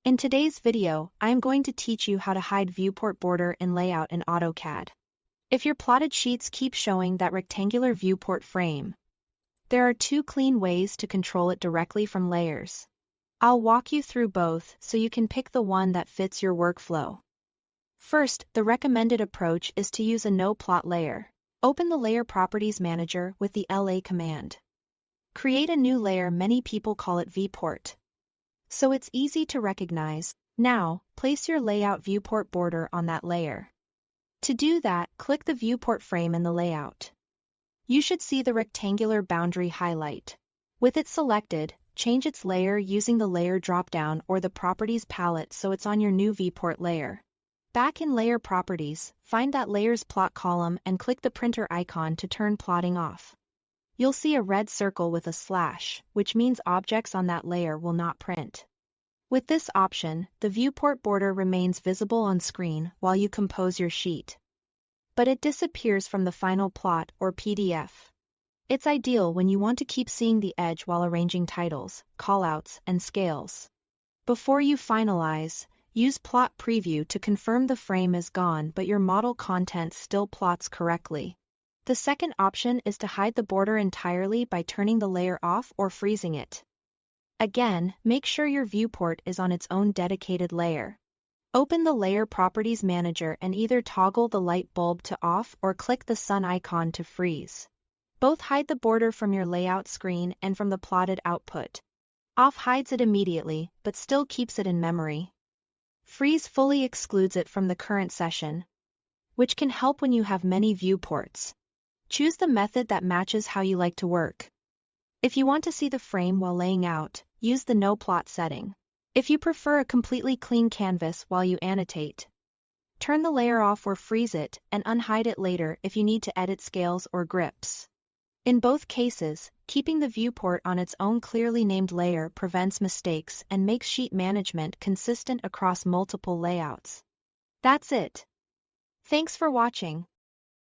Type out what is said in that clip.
In today's video, I am going to teach you how to hide viewport border in layout in AutoCAD. If your plotted sheets keep showing that rectangular viewport frame, there are two clean ways to control it directly from layers. I'll walk you through both so you can pick the one that fits your workflow. First, the recommended approach is to use a no-plot layer. Open the Layer Properties Manager with the LA command. Create a new layer, many people call it Viewport, so it's easy to recognize. Now, place your layout viewport border on that layer. To do that, click the viewport frame in the layout. You should see the rectangular boundary highlight. With it selected, change its layer using the Layer dropdown or the Properties palette so it's on your new viewport layer. Back in Layer Properties, find that layer's plot column and click the printer icon to turn plotting off. You'll see a red circle with a slash, which means objects on that layer will not print. With this option, the viewport border remains visible on screen while you compose your sheet, but it disappears from the final plot or PDF. It's ideal when you want to keep seeing the edge while arranging titles, callouts, and scales. Before you finalize, use Plot Preview to confirm the frame is gone but your model content still plots correctly. The second option is to hide the border entirely by turning the layer off or freezing it. Again, make sure your viewport is on its own dedicated layer. Open the Layer Properties Manager and either toggle the light bulb to off or click the sun icon to freeze. Both hide the border from your layout screen and from the plotted output. Off hides it immediately, but still keeps it in memory. Freeze fully excludes it from the current session, which can help when you have many viewports. Choose the method that matches how you like to work. If you want to see the frame while laying out, use the no plot setting. If you prefer a completely clean canvas while you annotate, turn the layer off or freeze it and unhide it later if you need to edit scales or grips. In both cases, keeping the viewport on its own clearly named layer prevents mistakes and makes sheet management consistent across multiple layouts. That's it. Thanks for watching.